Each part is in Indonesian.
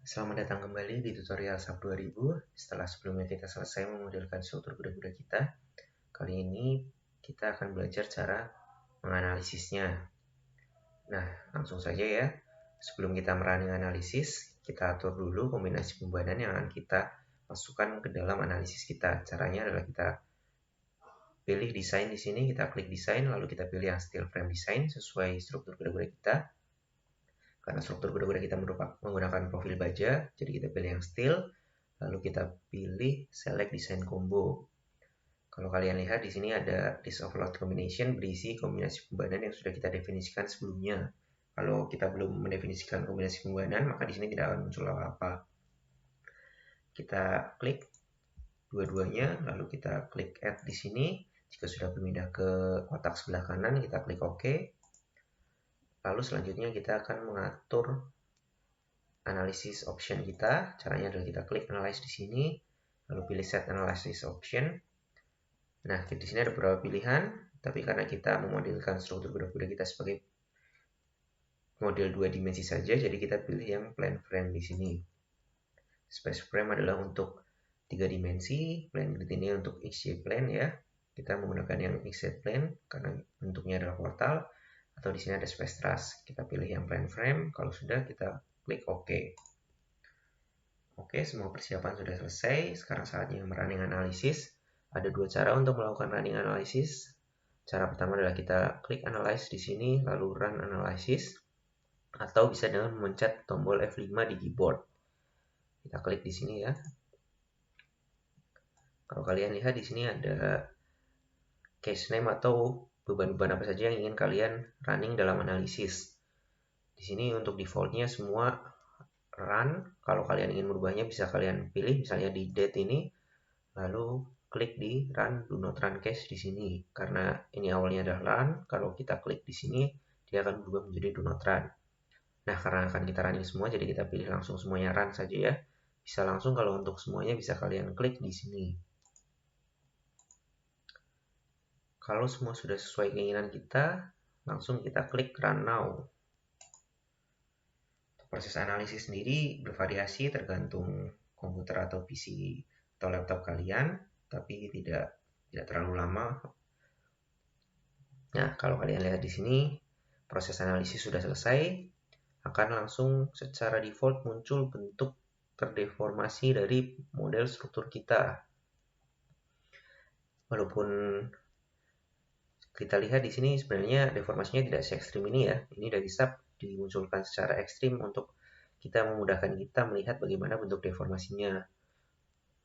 Selamat datang kembali di tutorial SAP 2000. Setelah sebelumnya kita selesai memodelkan struktur kuda-kuda kita, kali ini kita akan belajar cara menganalisisnya. Nah, langsung saja ya. Sebelum kita merunning analisis, kita atur dulu kombinasi pembahanan yang akan kita masukkan ke dalam analisis kita. Caranya adalah kita pilih desain di sini, kita klik desain, lalu kita pilih yang steel frame design sesuai struktur kuda-kuda kita. Karena struktur kuda-kuda kita menggunakan profil baja, jadi kita pilih yang steel, lalu kita pilih select design combo. Kalau kalian lihat di sini ada list of load combination berisi kombinasi pembahanan yang sudah kita definisikan sebelumnya. Kalau kita belum mendefinisikan kombinasi pembahanan, maka di sini tidak akan muncul apa-apa. Kita klik dua-duanya, lalu kita klik add di sini. Jika sudah berpindah ke kotak sebelah kanan, kita klik OK. Lalu selanjutnya kita akan mengatur analisis option kita. Caranya adalah kita klik analyze di sini, lalu pilih set analysis option. Nah, di sini ada beberapa pilihan, tapi karena kita memodelkan struktur kuda-kuda kita sebagai model 2 dimensi saja, jadi kita pilih yang plane frame di sini. Space frame adalah untuk 3 dimensi, plane grid ini untuk XY plane ya. Kita menggunakan yang XY plane karena bentuknya adalah portal, atau di sini ada space truss. Kita pilih yang plane frame, kalau sudah kita klik OK. Oke, semua persiapan sudah selesai. Sekarang saatnya merunning analisis. Ada dua cara untuk melakukan running analisis. Cara pertama adalah kita klik analyze di sini, lalu run analysis. Atau bisa dengan memencet tombol F5 di keyboard. Kita klik di sini ya. Kalau kalian lihat di sini ada case name atau beban-beban apa saja yang ingin kalian running dalam analisis. Di sini untuk defaultnya semua run. Kalau kalian ingin merubahnya bisa kalian pilih, misalnya di date ini, lalu klik di run do not run case di sini. Karena ini awalnya adalah run, kalau kita klik di sini dia akan berubah menjadi do not run. Nah, karena akan kita running semua, jadi kita pilih langsung semuanya run saja ya. Bisa langsung, kalau untuk semuanya bisa kalian klik di sini. Kalau semua sudah sesuai keinginan kita, langsung kita klik run now. Proses analisis sendiri bervariasi tergantung komputer atau PC atau laptop kalian, tapi tidak terlalu lama. Nah, kalau kalian lihat di sini, proses analisis sudah selesai, akan langsung secara default muncul bentuk terdeformasi dari model struktur kita. Walaupun kita lihat di sini sebenarnya deformasinya tidak se-ekstrim ini ya. Ini dari SAP dimunculkan secara ekstrim untuk kita memudahkan kita melihat bagaimana bentuk deformasinya.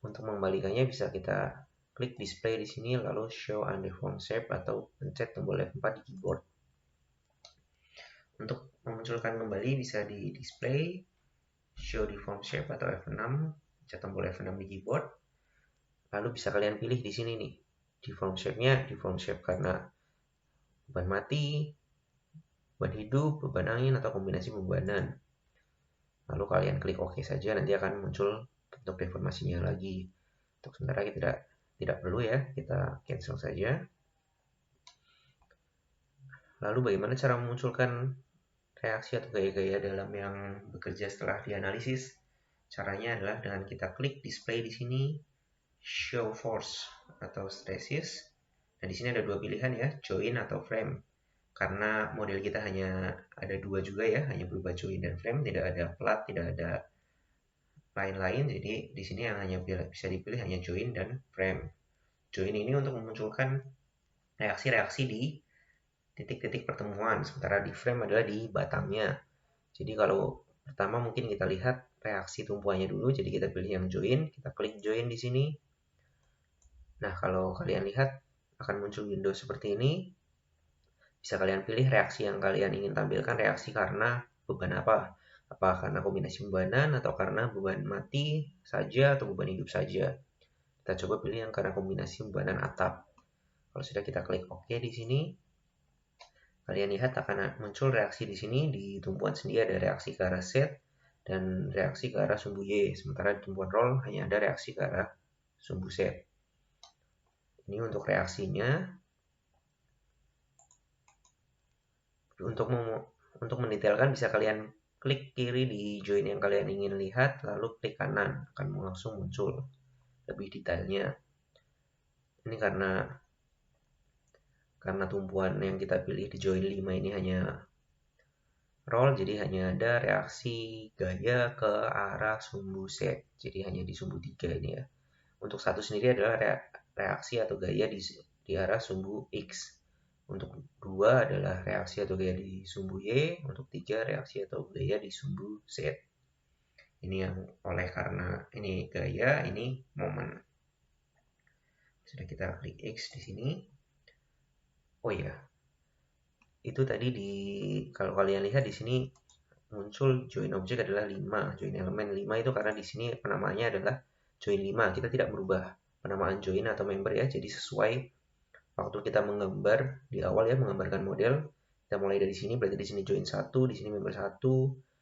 Untuk mengembalikannya bisa kita klik display di sini lalu show undeformed shape atau pencet tombol F4 di keyboard. Untuk memunculkan kembali bisa di display show deformed shape atau F6, pencet tombol F6 di keyboard. Lalu bisa kalian pilih di sini nih, deformed shape-nya deformed shape karena beban mati, beban hidup, beban angin, atau kombinasi pembebanan. Lalu kalian klik OK saja, nanti akan muncul bentuk deformasinya lagi. Untuk sementara kita tidak perlu ya, kita cancel saja. Lalu bagaimana cara memunculkan reaksi atau gaya-gaya dalam yang bekerja setelah dianalisis? Caranya adalah dengan kita klik display di sini, show force atau stresses. Dan di sini ada dua pilihan ya, join atau frame. Karena model kita hanya ada dua juga ya, hanya berubah join dan frame, tidak ada plat, tidak ada lain-lain. Jadi di sini yang hanya bisa dipilih hanya join dan frame. Join ini untuk memunculkan reaksi-reaksi di titik-titik pertemuan, sementara di frame adalah di batangnya. Jadi kalau pertama mungkin kita lihat reaksi tumpuannya dulu, jadi kita pilih yang join, kita klik join di sini. Nah, kalau kalian lihat akan muncul window seperti ini. Bisa kalian pilih reaksi yang kalian ingin tampilkan, reaksi karena beban apa. Apa karena kombinasi pembebanan atau karena beban mati saja atau beban hidup saja. Kita coba pilih yang karena kombinasi pembebanan atap. Kalau sudah kita klik OK di sini, kalian lihat akan muncul reaksi di sini. Di tumpuan sendiri ada reaksi ke arah Z dan reaksi ke arah sumbu Y. Sementara di tumpuan roll hanya ada reaksi ke arah sumbu Z. Ini untuk reaksinya. Untuk mendetailkan bisa kalian klik kiri di join yang kalian ingin lihat, lalu klik kanan, akan langsung muncul lebih detailnya. Ini karena tumpuan yang kita pilih di join 5 ini hanya roll, jadi hanya ada reaksi gaya ke arah sumbu Z. Jadi hanya di sumbu 3 ini ya. Untuk satu sendiri adalah reaksi atau gaya di arah sumbu X. Untuk 2 adalah reaksi atau gaya di sumbu Y. Untuk 3 reaksi atau gaya di sumbu Z. Ini yang oleh karena ini gaya, ini momen. Sudah kita klik X di sini. Oh ya, itu tadi kalau kalian lihat di sini muncul join objek adalah 5, join elemen 5 itu karena di sini penamaannya adalah join 5. Kita tidak merubah penamaan join atau member ya, jadi sesuai waktu kita menggambar di awal ya, menggambarkan model. Kita mulai dari sini, berarti di sini join 1, di sini member 1,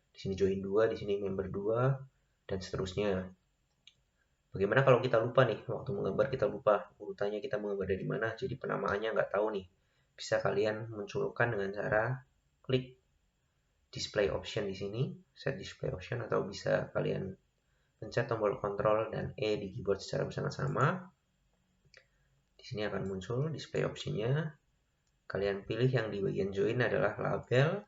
di sini join 2, di sini member 2, dan seterusnya. Bagaimana kalau kita lupa nih, waktu menggambar kita lupa urutannya kita menggambar dari mana, jadi penamaannya nggak tahu nih. Bisa kalian munculkan dengan cara klik display option di sini, set display option, atau bisa kalian pencet tombol Ctrl dan E di keyboard secara bersama-sama. Di sini akan muncul display optionnya. Kalian pilih yang di bagian join adalah label,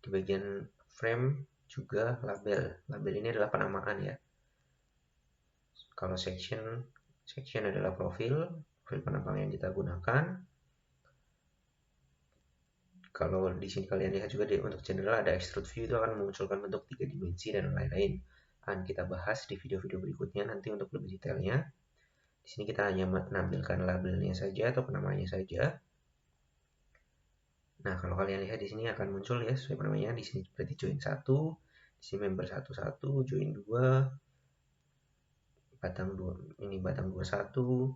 di bagian frame juga label. Label ini adalah penamaan ya. Kalau section adalah profil penampang yang kita gunakan. Kalau di sini kalian lihat juga untuk general ada extrude view, itu akan memunculkan bentuk 3 dimensi dan lain-lain. Akan kita bahas di video-video berikutnya nanti untuk lebih detailnya. Di sini kita hanya menampilkan labelnya saja atau penamanya saja. Nah, kalau kalian lihat di sini akan muncul ya sesuai penamanya. Di sini berarti join 1, di sini member 11, join 2, batang 2, ini batang 21,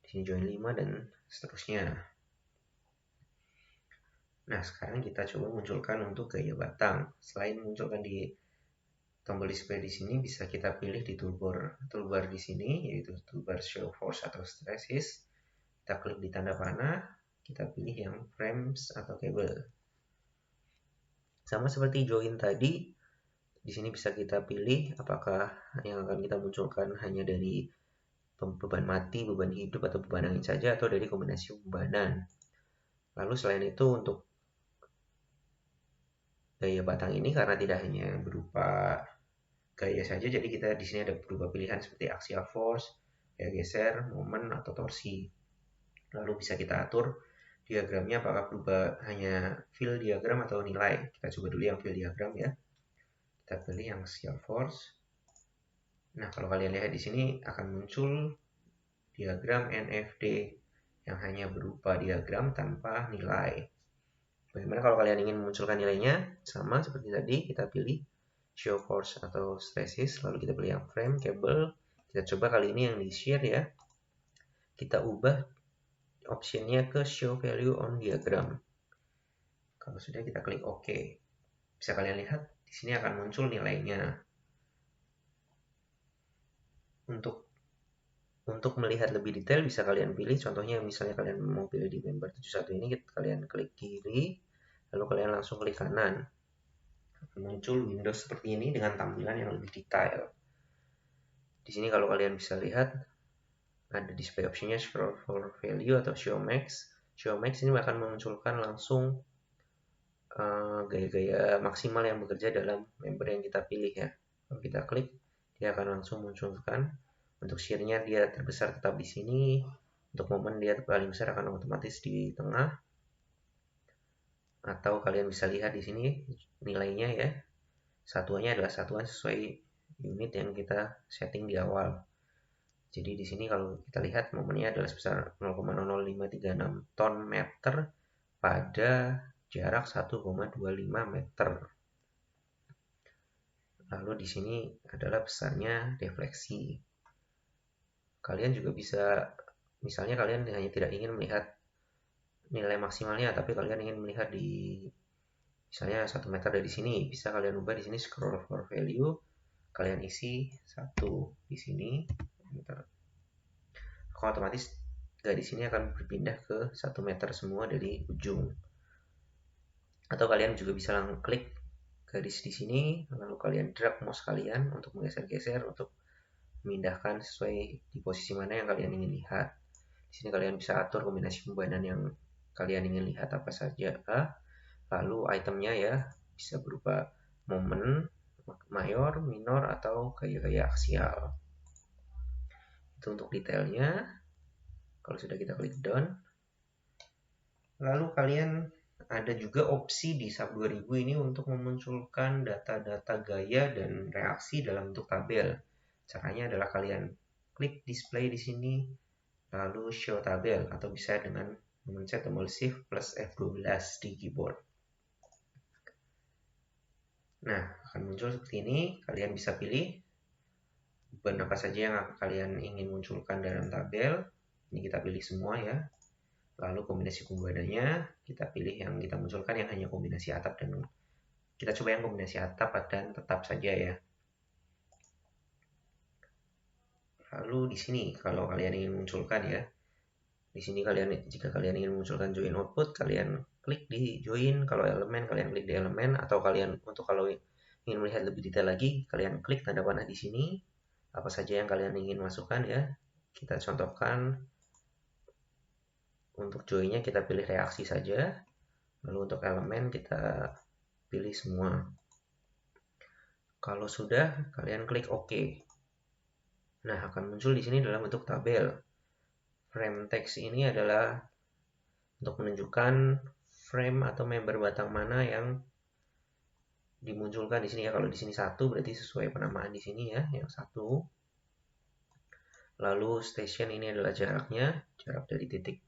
di sini join 5 dan seterusnya. Nah, sekarang kita coba munculkan untuk gaya batang. Selain munculkan di tombol display di sini, bisa kita pilih di toolbar di sini, yaitu toolbar show force atau stresses. Kita klik di tanda panah, kita pilih yang frames atau cable. Sama seperti join tadi, di sini bisa kita pilih apakah yang akan kita munculkan hanya dari beban mati, beban hidup, atau beban angin saja, atau dari kombinasi bebanan. Lalu selain itu untuk gaya batang ini karena tidak hanya berupa gaya saja, jadi kita di sini ada berupa pilihan seperti axial force, gaya geser, momen, atau torsi. Lalu bisa kita atur diagramnya apakah berubah hanya fill diagram atau nilai. Kita coba dulu yang fill diagram ya. Kita pilih yang axial force. Nah, kalau kalian lihat di sini akan muncul diagram NFD yang hanya berupa diagram tanpa nilai. Bagaimana kalau kalian ingin memunculkan nilainya? Sama seperti tadi, kita pilih show force atau stresses, lalu kita pilih yang frame, cable. Kita coba kali ini yang di share ya. Kita ubah optionnya ke show value on diagram. Kalau sudah, kita klik OK. Bisa kalian lihat di sini akan muncul nilainya. Untuk melihat lebih detail bisa kalian pilih, contohnya misalnya kalian mau pilih di member 71 ini, kalian klik kiri, lalu kalian langsung klik kanan. Muncul Windows seperti ini dengan tampilan yang lebih detail. Di sini kalau kalian bisa lihat ada display optionnya scroll for value atau show max. Show max ini akan memunculkan langsung gaya-gaya maksimal yang bekerja dalam member yang kita pilih ya. Kalau kita klik, dia akan langsung munculkan. Untuk shear-nya dia terbesar tetap di sini. Untuk momen dia paling besar akan otomatis di tengah. Atau kalian bisa lihat di sini nilainya ya. Satuannya adalah satuan sesuai unit yang kita setting di awal. Jadi di sini kalau kita lihat momennya adalah sebesar 0,00536 ton meter pada jarak 1,25 meter. Lalu di sini adalah besarnya defleksi. Kalian juga bisa, misalnya kalian hanya tidak ingin melihat nilai maksimalnya, tapi kalian ingin melihat di misalnya 1 meter dari sini, bisa kalian ubah di sini scroll for value, kalian isi 1 di sini, otomatis dari sini akan berpindah ke 1 meter semua dari ujung. Atau kalian juga bisa klik garis di sini, lalu kalian drag mouse kalian untuk menggeser-geser untuk memindahkan sesuai di posisi mana yang kalian ingin lihat. Di sini kalian bisa atur kombinasi pembahanan yang kalian ingin lihat apa saja. Lalu itemnya ya bisa berupa momen, mayor, minor, atau gaya-gaya aksial. Itu untuk detailnya. Kalau sudah kita klik done, lalu kalian ada juga opsi di SAP 2000 ini untuk memunculkan data-data gaya dan reaksi dalam bentuk tabel. Caranya adalah kalian klik display di sini, lalu show tabel, atau bisa dengan memencet tombol Shift plus F12 di keyboard. Nah, akan muncul seperti ini. Kalian bisa pilih beban apa saja yang kalian ingin munculkan dalam tabel. Ini kita pilih semua ya. Lalu kombinasi pembahanannya kita pilih yang kita munculkan yang hanya kombinasi atap, dan kita coba yang kombinasi atap dan tetap saja ya. Lalu di sini kalau kalian ingin munculkan ya, di sini jika kalian ingin munculkan join output, kalian klik di join. Kalau elemen kalian klik di elemen, atau kalian kalau ingin melihat lebih detail lagi, kalian klik tanda panah di sini. Apa saja yang kalian ingin masukkan ya. Kita contohkan untuk joinnya kita pilih reaksi saja. Lalu untuk elemen kita pilih semua. Kalau sudah, kalian klik OK. Nah, akan muncul di sini dalam bentuk tabel. Frame text ini adalah untuk menunjukkan frame atau member batang mana yang dimunculkan di sini ya. Kalau di sini 1 berarti sesuai penamaan di sini ya, yang 1. Lalu station ini adalah jaraknya, jarak dari titik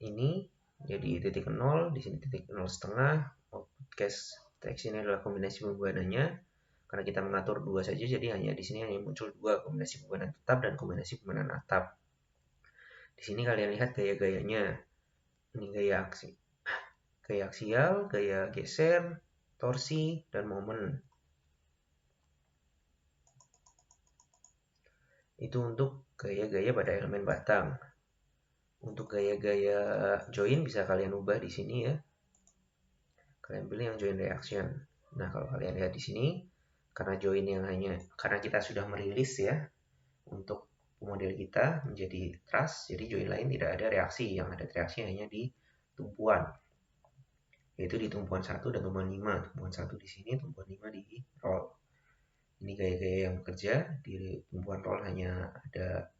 ini jadi titik 0, di sini titik 0,5. Output case text ini adalah kombinasi pembahanannya. Karena kita mengatur 2 saja, jadi hanya di sini hanya muncul 2, kombinasi pembahanan tetap dan kombinasi pembahanan atap. Di sini kalian lihat gaya-gayanya. Ini gaya aksial, gaya geser, torsi, dan momen. Itu untuk gaya-gaya pada elemen batang. Untuk gaya-gaya join bisa kalian ubah di sini ya. Kalian pilih yang join reaction. Nah, kalau kalian lihat di sini, karena join yang karena kita sudah merilis ya untuk model kita menjadi truss, jadi join lain tidak ada reaksi. Yang ada reaksi hanya di tumpuan, yaitu di tumpuan 1 dan tumpuan 5. Tumpuan 1 di sini, tumpuan 5 di roll. Ini gaya-gaya yang bekerja. Di tumpuan roll hanya ada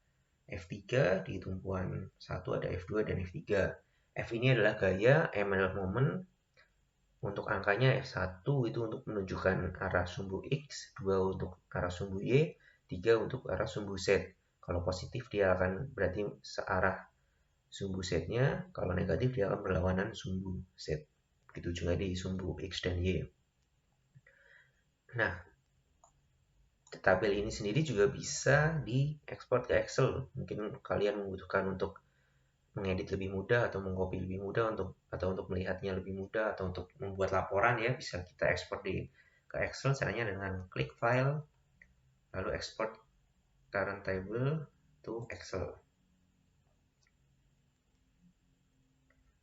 F3, di tumpuan 1 ada F2 dan F3. F ini adalah gaya, M adalah momen. Untuk angkanya F1 itu untuk menunjukkan arah sumbu X, 2 untuk arah sumbu Y, 3 untuk arah sumbu Z. Kalau positif dia akan berarti searah sumbu Z-nya, kalau negatif dia akan berlawanan sumbu Z. Begitu juga di sumbu X dan Y. Nah, tabel ini sendiri juga bisa diekspor ke Excel. Mungkin kalian membutuhkan untuk mengedit lebih mudah atau mengcopy lebih mudah atau untuk melihatnya lebih mudah atau untuk membuat laporan ya, bisa kita ekspor ke Excel. Caranya dengan klik file lalu export current table to Excel.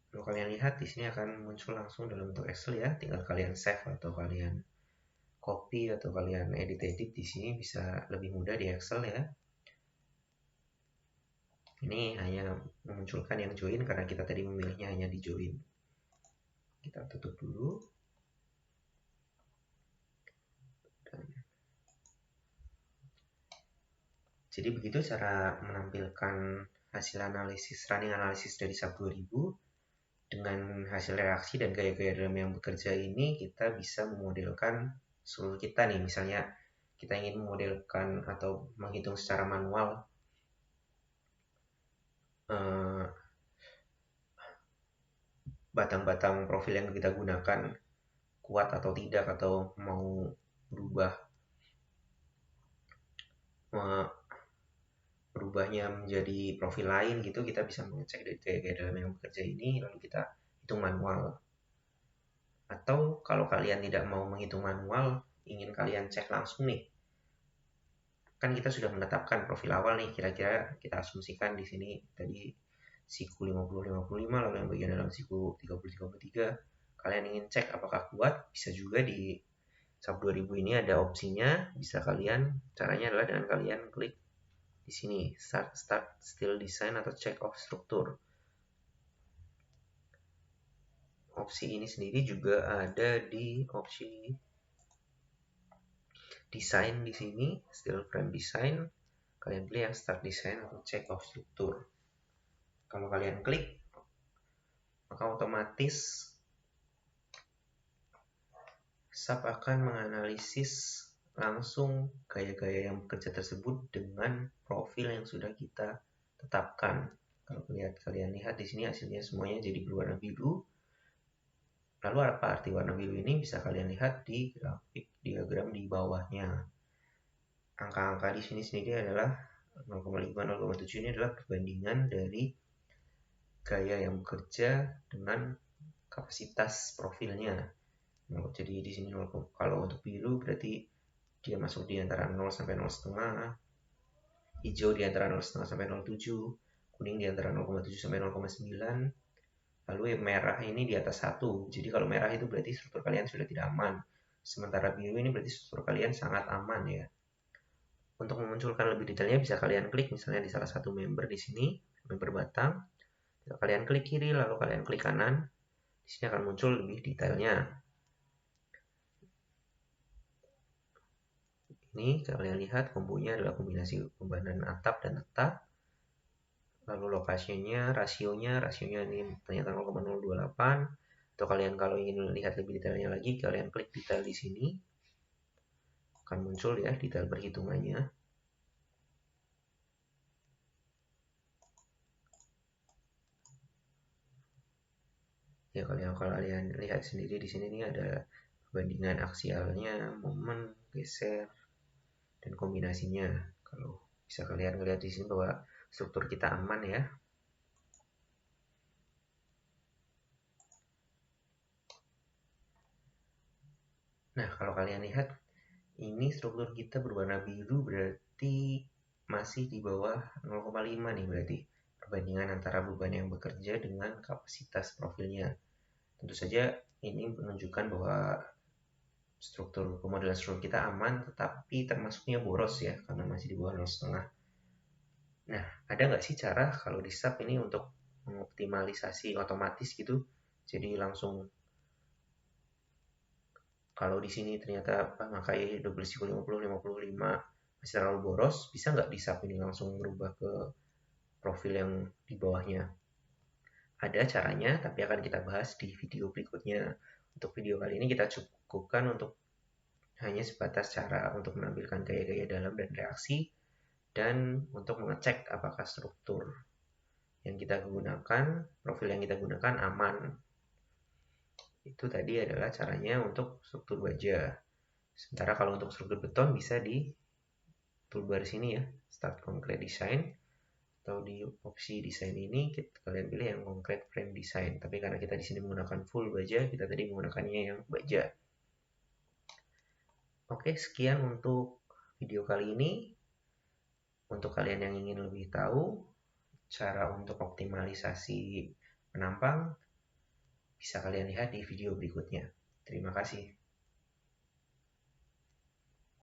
Kalau kalian lihat di sini akan muncul langsung dalam bentuk Excel ya, tinggal kalian save atau kalian copy atau kalian edit di sini bisa lebih mudah di Excel ya. Ini hanya memunculkan yang join karena kita tadi memilihnya hanya di join. Kita tutup dulu. Jadi begitu cara menampilkan hasil running analisis dari SAP 2000. Dengan hasil reaksi dan gaya-gaya dalam yang bekerja ini, kita bisa memodelkan seluruh kita nih. Misalnya kita ingin memodelkan atau menghitung secara manual batang-batang profil yang kita gunakan kuat atau tidak, atau mau berubahnya menjadi profil lain gitu, kita bisa mengecek dari gaya-gaya dalam yang bekerja ini, lalu kita hitung manual. Atau kalau kalian tidak mau menghitung manual, ingin kalian cek langsung nih, kan kita sudah menetapkan profil awal nih, kira-kira kita asumsikan di sini tadi siku 50-55, lalu yang bagian dalam siku 30-33. Kalian ingin cek apakah kuat, bisa juga di SAP 2000 ini ada opsinya, bisa kalian, caranya adalah dengan kalian klik di sini, start still design atau check off struktur. Opsi ini sendiri juga ada di opsi desain di sini, still frame design. Kalian pilih yang start design atau check off struktur. Kalau kalian klik, maka otomatis SAP akan menganalisis langsung gaya-gaya yang bekerja tersebut dengan profil yang sudah kita tetapkan. Kalau kalian lihat di sini hasilnya semuanya jadi berwarna biru. Lalu apa arti warna biru ini? Bisa kalian lihat di grafik diagram di bawahnya. Angka-angka di sini sendiri adalah 0,5, 0,7 ini adalah perbandingan dari gaya yang bekerja dengan kapasitas profilnya. Jadi di sini kalau untuk biru berarti dia masuk di antara 0 sampai 0,5, hijau di antara 0,5 sampai 0,7, kuning di antara 0,7 sampai 0,9, lalu yang merah ini di atas 1. Jadi kalau merah itu berarti struktur kalian sudah tidak aman. Sementara biru ini berarti struktur kalian sangat aman ya. Untuk memunculkan lebih detailnya bisa kalian klik misalnya di salah satu member di sini, member batang. Kalian klik kiri lalu kalian klik kanan. Di sini akan muncul lebih detailnya. Ini kalian lihat kombonya adalah kombinasi pembanan atap dan atap. Lalu lokasinya, rasionya ini ternyata 0,028. Atau kalian kalau ingin lihat lebih detailnya lagi, kalian klik detail di sini. Akan muncul ya detail perhitungannya. Ya kalau kalian lihat sendiri di sini nih ada perbandingan aksialnya, momen, geser, dan kombinasinya. Kalau bisa kalian lihat di sini bahwa struktur kita aman ya. Nah, kalau kalian lihat ini struktur kita berwarna biru berarti masih di bawah 0,5 nih berarti perbandingan antara beban yang bekerja dengan kapasitas profilnya. Tentu saja ini menunjukkan bahwa pemodelan struktur kita aman tetapi termasuknya boros ya karena masih di bawah 0,5. Nah, ada nggak sih cara kalau di SAP ini untuk mengoptimalisasi otomatis gitu? Jadi langsung kalau di sini ternyata pakai double siku 50-55 masih terlalu boros, bisa nggak di SAP ini langsung merubah ke profil yang di bawahnya? Ada caranya, tapi akan kita bahas di video berikutnya. Untuk video kali ini kita cukupkan untuk hanya sebatas cara untuk menampilkan gaya-gaya dalam dan reaksi, dan untuk mengecek apakah struktur yang kita gunakan, profil yang kita gunakan aman. Itu tadi adalah caranya untuk struktur baja. Sementara kalau untuk struktur beton bisa di toolbar sini ya, Start Concrete Design, atau di opsi desain ini kalian pilih yang Concrete Frame Design. Tapi karena kita di sini menggunakan full baja, kita tadi menggunakannya yang baja. Oke, sekian untuk video kali ini. Untuk kalian yang ingin lebih tahu cara untuk optimalisasi penampang, bisa kalian lihat di video berikutnya. Terima kasih.